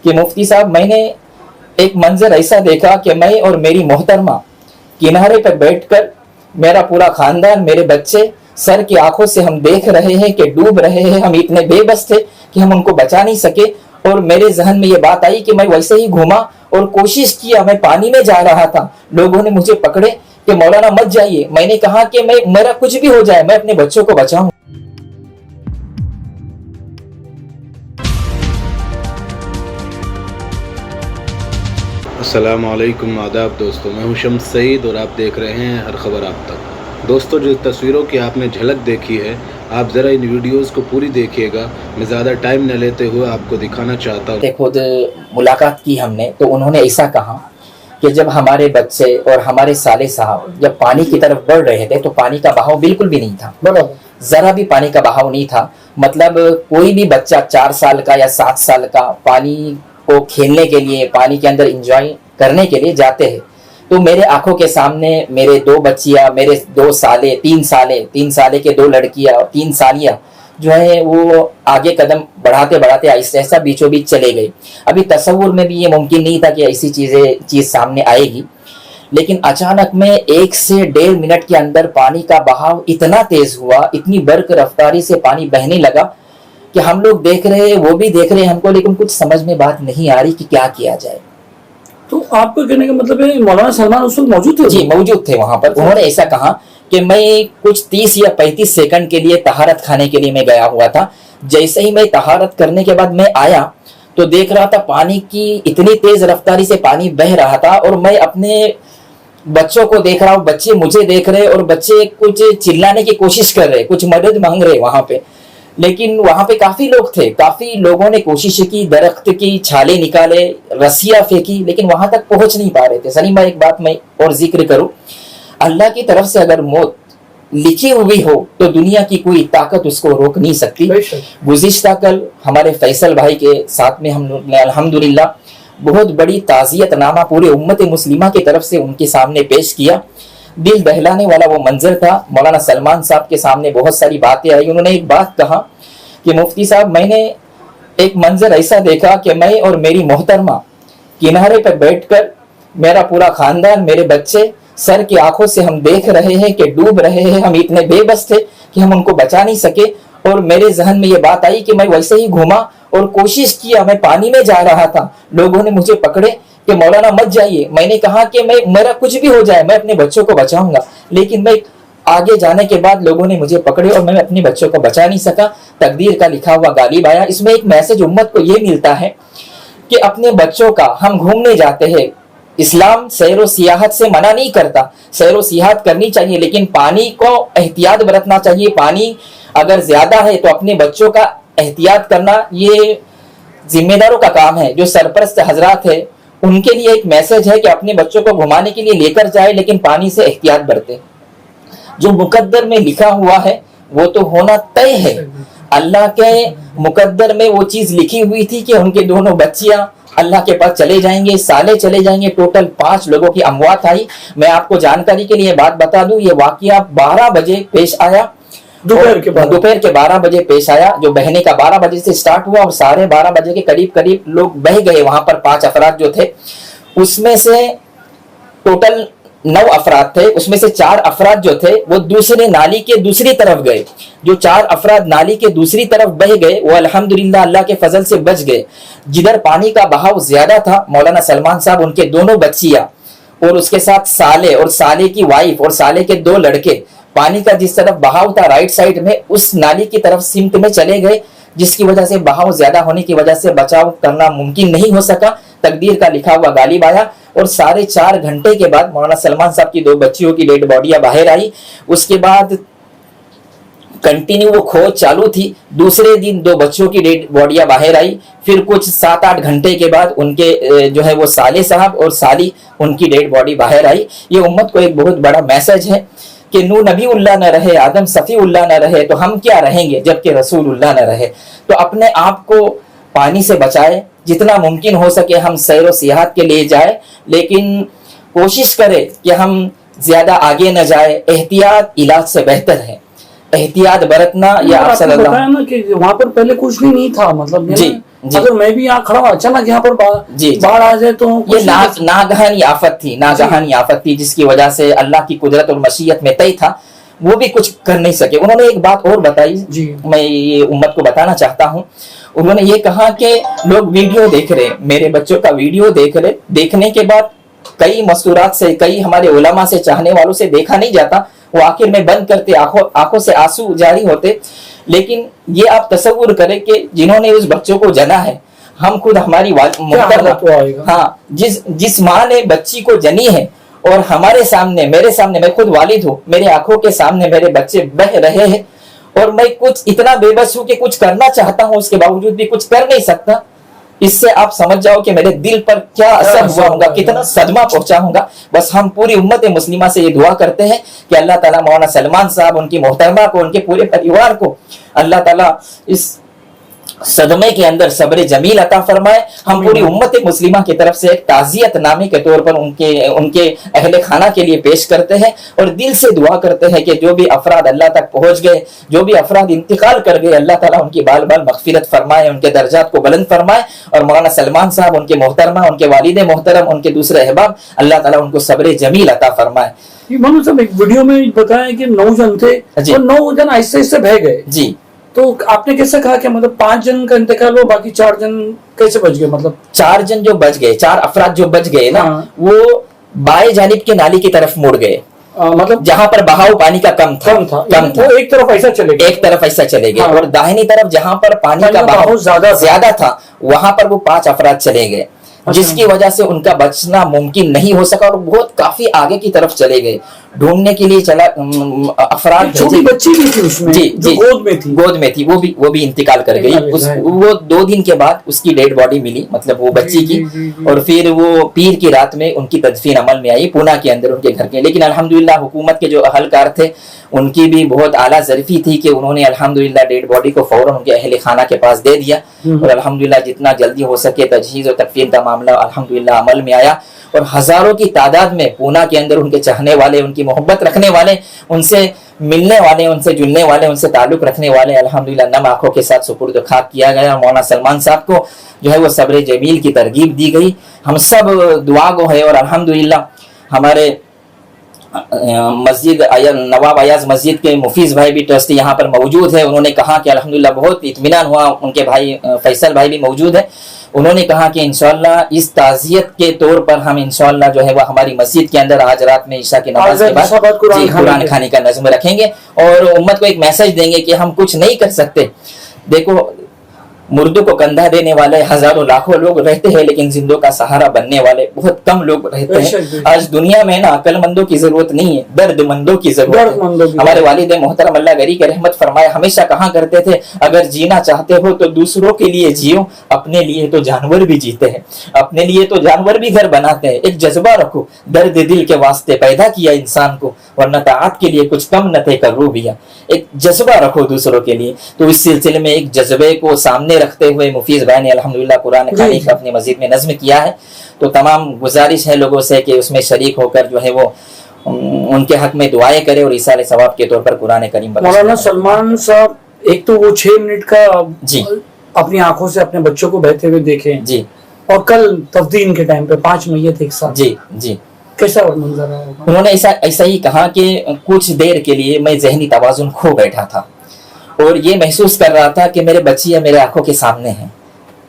کہ مفتی صاحب میں نے ایک منظر ایسا دیکھا کہ میں اور میری محترمہ کنارے پر بیٹھ کر میرا پورا خاندان میرے بچے سر کی آنکھوں سے ہم دیکھ رہے ہیں کہ ڈوب رہے ہیں. ہم اتنے بے بس تھے کہ ہم ان کو بچا نہیں سکے. اور میرے ذہن میں یہ بات آئی کہ میں ویسے ہی گھوما اور کوشش کیا, میں پانی میں جا رہا تھا, لوگوں نے مجھے پکڑے کہ مولانا مت جائیے. میں نے کہا کہ میرا کچھ بھی ہو جائے میں اپنے بچوں کو بچاؤں. السلام علیکم, آداب دوستو. میں ہوں شمس سعید اور آپ دیکھ رہے ہیں ہر خبر آپ تک. دوستو, جو تصویروں کی آپ نے جھلک دیکھی ہے, آپ ذرا ان ویڈیوز کو پوری دیکھیے گا. میں زیادہ ٹائم نہ لیتے ہوئے آپ کو دکھانا چاہتا ہوں. خود ملاقات کی ہم نے تو انہوں نے ایسا کہا کہ جب ہمارے بچے اور ہمارے سالے صاحب جب پانی کی طرف بڑھ رہے تھے تو پانی کا بہاؤ بالکل بھی نہیں تھا, ذرا بھی پانی کا بہاؤ نہیں تھا. مطلب کوئی بھی بچہ 4 سال کا یا 7 سال کا پانی کو کھیلنے کے لیے, پانی کے اندر انجوائے کرنے کے لیے جاتے ہیں. تو میرے آنکھوں کے سامنے میرے 2 بچیاں, میرے 2 سالے, 3 سالے کے 2 لڑکیاں اور 3 سالیاں جو ہے وہ آگے قدم بڑھاتے بڑھاتے ایسا بیچوں بیچ چلے گئے. ابھی تصور میں بھی یہ ممکن نہیں تھا کہ ایسی چیز سامنے آئے گی. لیکن اچانک میں 1 سے 1.5 منٹ کے اندر پانی کا بہاؤ اتنا تیز ہوا, اتنی برق رفتاری سے پانی بہنے لگا کہ ہم لوگ دیکھ رہے, وہ بھی دیکھ رہے ہم کو, لیکن کچھ سمجھ میں بات نہیں آ رہی کہ کیا کیا جائے. تو آپ کو کہنے کا مطلب ہے مولانا سلمان اس وقت موجود تھے؟ جی موجود تھے وہاں پر. انہوں نے ایسا کہا کہ میں کچھ 30 یا 35 سیکنڈ کے لیے طہارت کھانے کے لیے میں گیا ہوا تھا. جیسے ہی میں طہارت کرنے کے بعد میں آیا تو دیکھ رہا تھا پانی کی اتنی تیز رفتاری سے پانی بہ رہا تھا, اور میں اپنے بچوں کو دیکھ رہا ہوں, بچے مجھے دیکھ رہے, اور بچے کچھ چلانے کی کوشش کر رہے, کچھ مدد مانگ رہے وہاں پہ. لیکن وہاں پہ کافی لوگ تھے, کافی لوگوں نے کوشش کی, درخت کی چھالیں نکالے, رسیاں پھینکی, لیکن وہاں تک پہنچ نہیں پا رہے تھے. سلیمہ, ایک بات میں اور ذکر کروں, اللہ کی طرف سے اگر موت لکھی ہوئی ہو تو دنیا کی کوئی طاقت اس کو روک نہیں سکتی. گزشتہ کل ہمارے فیصل بھائی کے ساتھ میں ہم نے الحمدللہ بہت بڑی تعزیت نامہ پورے امت مسلمہ کی طرف سے ان کے سامنے پیش کیا. دل دہلانے والا وہ منظر تھا. مولانا سلمان صاحب کے سامنے بہت ساری باتیں آئی. انہوں نے ایک بات کہا کہ مفتی صاحب میں نے ایک منظر ایسا دیکھا کہ میں اور میری محترمہ کنارے پر بیٹھ کر میرا پورا خاندان میرے بچے سر کی آنکھوں سے ہم دیکھ رہے ہیں کہ ڈوب رہے ہیں. ہم اتنے بے بس تھے کہ ہم ان کو بچا نہیں سکے. اور میرے ذہن میں یہ بات آئی کہ میں ویسے ہی گھوما اور کوشش کیا, میں پانی میں جا رہا تھا, لوگوں نے مجھے پکڑے کہ مولانا مت جائیے. میں نے کہا کہ میرا کچھ بھی ہو جائے میں اپنے بچوں کو بچاؤں گا. لیکن میں آگے جانے کے بعد لوگوں نے مجھے پکڑے اور میں اپنے بچوں کو بچا نہیں سکا. تقدیر کا لکھا ہوا غالب آیا. اس میں ایک میسج امت کو یہ ملتا ہے کہ اپنے بچوں کا, ہم گھومنے جاتے ہیں, اسلام سیر و سیاحت سے منع نہیں کرتا, سیر و سیاحت کرنی چاہیے, لیکن پانی کو احتیاط برتنا چاہیے. پانی اگر زیادہ ہے تو اپنے بچوں کا احتیاط کرنا یہ ذمہ داروں کا کام ہے. جو سرپرست حضرات ہیں ان کے لیے ایک میسج ہے کہ اپنے بچوں کو گھمانے کے لیے لے کر جائے, لیکن پانی سے احتیاط برتے. جو مقدر میں لکھا ہوا ہے وہ تو ہونا طے ہے. اللہ کے مقدر میں وہ چیز لکھی ہوئی تھی کہ ان کے دونوں بچیاں اللہ کے پاس چلے جائیں گے, سالے چلے جائیں گے. ٹوٹل 5 لوگوں کی اموات آئی. میں آپ کو جانکاری کے لیے بات بتا دوں, یہ واقعہ 12 بجے پیش آیا, دوپہر کے 12 بجے پیش آیا. جو بہنے کا 12 بجے سے سٹارٹ ہوا اور 12:30 بجے کے قریب لوگ بہ گئے. وہاں پر 5 افراد جو تھے, اس میں سے ٹوٹل 9 افراد تھے, اس میں سے 4 افراد جو تھے وہ دوسرے نالی کے دوسری طرف گئے. جو 4 افراد نالی کے دوسری طرف بہ گئے وہ الحمدللہ اللہ کے فضل سے بچ گئے. جدھر پانی کا بہاؤ زیادہ تھا, مولانا سلمان صاحب, ان کے دونوں بچیاں اور اس کے ساتھ سالے اور سالے کی وائف اور سالے کے 2 لڑکے, پانی کا جس طرف بہاؤ تھا رائٹ سائڈ میں, اس نالی کی طرف سمت میں چلے گئے, جس کی وجہ سے بہاؤ زیادہ ہونے کی وجہ سے بچاؤ کرنا ممکن نہیں ہو سکا. تقدیر کا لکھا ہوا غالب آیا. اور 4.5 گھنٹے کے بعد مولانا سلمان صاحب کی 2 بچیوں کی ڈیڈ باڈیاں باہر آئی. اس کے بعد کنٹینیو وہ کھوج چالو تھی. دوسرے دن 2 بچوں کی ڈیڈ باڈیاں باہر آئی. پھر کچھ 7-8 گھنٹے کے بعد ان کے جو ہے وہ سالے صاحب اور سالی, ان کی ڈیڈ باڈی باہر آئی. یہ امت کو ایک بہت بڑا میسج ہے کہ نو نبی اللہ نہ رہے, آدم صفی اللہ نہ رہے تو ہم کیا رہیں گے جبکہ رسول اللہ نہ رہے. تو اپنے آپ کو پانی سے بچائے, جتنا ممکن ہو سکے ہم سیر و سیاحت کے لیے جائے, لیکن کوشش کرے کہ ہم زیادہ آگے نہ جائے. احتیاط علاج سے بہتر ہے. احتیاط برتنا. یا آپ صلی اللہ کہ وہاں پر پہلے کچھ بھی نہیں تھا, مطلب جی जी। अगर मैं भी यहाँ खड़ा हूँ, अचानक यहाँ पर जी, जी। बाढ़ आ जाए तो ये कुछ नहीं नागहानी आफत थी, नागहानी आफत थी, जिसकी वजह से अल्लाह की कुदरत और मशीयत में तय था, वो भी कुछ कर नहीं सके। उन्होंने एक बात और बताई, जी। मैं ये उम्मत को बताना चाहता हूँ। उन्होंने ये कहा कि लोग वीडियो देख रहे, मेरे बच्चों का वीडियो देख रहे, देखने के बाद कई मस्तूरात से, कई हमारे उलमा से, चाहने वालों से देखा नहीं जाता, वो आखिर में बंद करते, आंखों से आंसू जारी होते। लेकिन ये आप तसव्वुर करें कि जिन्होंने उस बच्चों को जना है, हम खुद हमारी हाँ, जिस माँ ने बच्ची को जनी है और हमारे सामने, मेरे सामने, मैं खुद वालिद हूँ, मेरे आंखों के सामने मेरे बच्चे बह रहे हैं और मैं कुछ इतना बेबस हूँ कि कुछ करना चाहता हूँ, उसके बावजूद भी कुछ कर नहीं सकता। इससे आप समझ जाओ कि मेरे दिल पर क्या असर हुआ होगा, कितना सदमा पहुंचा होगा। बस हम पूरी उम्मत मुस्लिमा से ये दुआ करते हैं कि अल्लाह ताला मौलाना सलमान साहब, उनकी मोहतरमा को, उनके पूरे परिवार को अल्लाह ताला इस सदमे के अंदर सब्र जमील अता फरमाए। हम पूरी उम्मत मुस्लिमा की तरफ से एक ताजियत नामे के तौर पर उनके अहले खाना के लिए पेश करते हैं और दिल से दुआ करते हैं कि जो भी अफराद अल्लाह तक पहुंच गए, जो भी अफराद इंतकाल कर गए, अल्लाह ताला उनकी बाल बाल मगफिरत फरमाए, उनके दर्जात को बुलंद फरमाए। और मौलाना सलमान साहब, उनके मोहतरमा, उनके वालिद मोहतरम, उनके दूसरे अहबाब, अल्लाह ताला उनको सब्र जमील अता फरमाए। मनु साहब, एक वीडियो में बताया कि 9 जन थे जी। और 9 जन आहिस्ते आहिस्ते बह गए। जी। तो आपने कैसे कहा कि मतलब 5 जन का इंतकाल हुआ, बाकी 4 जन कैसे बच गए? मतलब 4 जन जो बच गए, 4 अफराद जो बच गए ना, हाँ। वो बाएं जानिब के नाली की तरफ मुड़ गए, मतलब जहां पर बहाव पानी का कम था। वो एक तरफ ऐसा चले गए, एक तरफ ऐसा चले गए। हाँ। और दाहिनी तरफ जहां पर पानी का बहाव ज्यादा था, वहां पर वो 5 अफराद चले गए, जिसकी वजह से उनका बचना मुमकिन नहीं हो सका और बहुत काफी आगे की तरफ चले गए। ढूंढने के लिए चला अफराद, छोटी बच्ची भी थी उसमें, जी, जो जी, गोद में थी, वो भी इंतकाल कर गई। वो 2 दिन के बाद उसकी डेड बॉडी मिली, मतलब वो बच्ची की। और फिर वो पीर की रात में उनकी तदफीन अमल में आई पूना के अंदर, उनके घर के। लेकिन अल्हम्दुलिल्लाह हुकूमत के जो अहलकार थे, उनकी भी बहुत आला ज़रीफ़ी थी कि उन्होंने अल्हम्दुलिल्लाह डेड बॉडी को फौरन उनके अहले खाना के पास दे दिया। और अल्हम्दुलिल्लाह जितना जल्दी हो सके तजहीज़ और तकफीन का मामला अल्हम्दुलिल्लाह अमल में आया। और हजारों की तादाद में पूना के अंदर उनके चाहने वाले, उनकी मोहब्बत रखने वाले, उनसे मिलने वाले, उनसे जुलने वाले, उनसे ताल्लुक रखने वाले अल्हम्दुलिल्लाह नम आंखों के साथ सुपुर्द खाक किया गया। मौलाना सलमान साहब को जो है वो सब्र जमील की तरगीब दी गई। हम सब दुआ गो है। और अल्हम्दुलिल्लाह हमारे मस्जिद नवाब अयाज मस्जिद के मुफीज भाई भी ट्रस्टी यहाँ पर मौजूद है। उन्होंने कहा कि अल्हम्दुलिल्लाह बहुत इत्मीनान हुआ। उनके भाई फैसल भाई भी मौजूद है। उन्होंने कहा कि इंशाअल्लाह इस ताज़ियत के तौर पर हम इंशाअल्लाह जो है वह हमारी मस्जिद के अंदर आज रात में ईशा की नमाज के बाद कुरान खाने का नज़्म रखेंगे और उम्मत को एक मैसेज देंगे कि हम कुछ नहीं कर सकते। देखो, मुर्दों को कंधा देने वाले हजारों लाखों लोग रहते हैं, लेकिन जिंदों का सहारा बनने वाले बहुत कम लोग रहते हैं। आज दुनिया में ना अक्लमंदों की जरूरत नहीं है, दर्दमंदों की जरूरत है। हमारे वालिद मोहतरम अल्लाह गरी के रहमत फरमाए हमेशा कहा करते थे, अगर जीना चाहते हो तो दूसरों के लिए जियो, अपने लिए तो जानवर भी जीते हैं, अपने लिए तो जानवर भी घर बनाते हैं। एक जज्बा रखो, दर्द दिल के वास्ते पैदा किया इंसान को, वरना ताआत के लिए कुछ कम न थे करूबिया। एक जज्बा रखो दूसरों के लिए। तो इस सिलसिले में एक जज्बे को सामने रखते हुए मुफीज भाई ने अल्हम्दुलिल्लाह कुरान खानी का अपनी मस्जिद में नज़्म किया है। तो तमाम गुजारिश है लोगों से कि उसमें शरीक होकर जो है वो उनके हक में दुआएं करे और ईसाले सवाब के तौर पर कुरान करीम। मौलाना सलमान साहब, एक तो वो 6 मिनट का जी अपनी आंखों से अपने बच्चों को बहते हुए देखे जी, और कल तफ्दीन के टाइम पे 5 मैयत एक साथ, जी जी, कैसा मंजर रहा होगा? उन्होंने ऐसा ही कहा कि कुछ देर के लिए मैं जहनी तवाजुन खो बैठा था और ये महसूस कर रहा था कि मेरे बच्चियां मेरे आंखों के सामने हैं,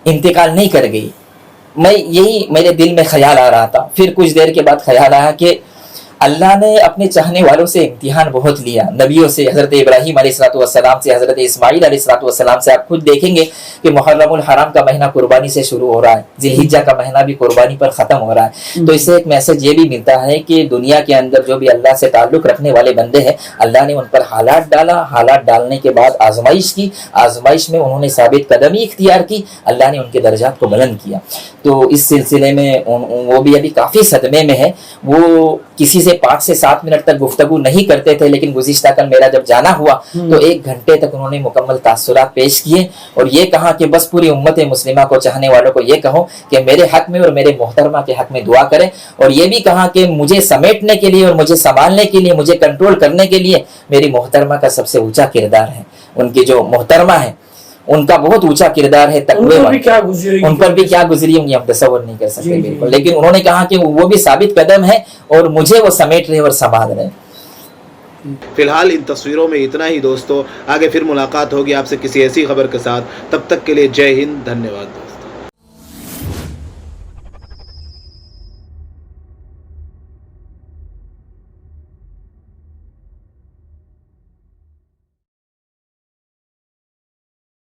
इंतकाल नहीं कर गई। यही मेरे दिल में ख्याल आ रहा था। फिर कुछ देर के बाद ख्याल आया कि अल्लाह ने अपने चाहने वालों से इम्तिहान बहुत लिया, नबियों से, हज़रत इब्राहीम अलैहिस्सलाम से, हज़रत इस्माइल अलैहिस्सलाम से। आप खुद देखेंगे कि मुहर्रमुल हराम का महीना कुर्बानी से शुरू हो रहा है, ज़िलहिज्जा का महीना भी कुर्बानी पर ख़त्म हो रहा है। तो इससे एक मैसेज ये भी मिलता है कि दुनिया के अंदर जो भी अल्लाह से ताल्लुक़ रखने वाले बंदे हैं, अल्लाह ने उन पर हालात डाला, हालात डालने के बाद आजमाइश की, आजमाइश में उन्होंने साबित कदमी इख्तियार की, अल्लाह ने उनके दर्जात को बुलंद किया। तो इस सिलसिले में वो भी अभी काफ़ी सदमे में है। वो किसी से 5 से 7 मिनट तक गुफ्तगू नहीं करते थे, लेकिन गुज़िश्ता कल मेरा जब जाना हुआ तो 1 घंटे तक उन्होंने मुकम्मल तासुरात पेश किए और ये कहा कि बस पूरी उम्मत मुस्लिमा को, चाहने वालों को ये कहो कि मेरे हक में और मेरे मोहतरमा के हक में दुआ करें। और ये भी कहा कि मुझे समेटने के लिए और मुझे संभालने के लिए, मुझे कंट्रोल करने के लिए मेरी मोहतरमा का सबसे ऊंचा किरदार है। उनकी जो मोहतरमा है ان کا بہت اونچا کردار ہے ان تقوی پر والا، بھی کیا گزری ان پر بھی کیا گزری ہوں گی ہم تصور نہیں کر سکتے جی، جی۔ بالکل، لیکن انہوں نے کہا کہ وہ بھی ثابت قدم ہے اور مجھے وہ سمیٹ رہے اور سنبھال رہے. فی الحال ان تصویروں میں اتنا ہی دوستو، آگے پھر ملاقات ہوگی آپ سے کسی ایسی خبر کے ساتھ، تب تک کے لیے جے ہند، دھنیہ واد.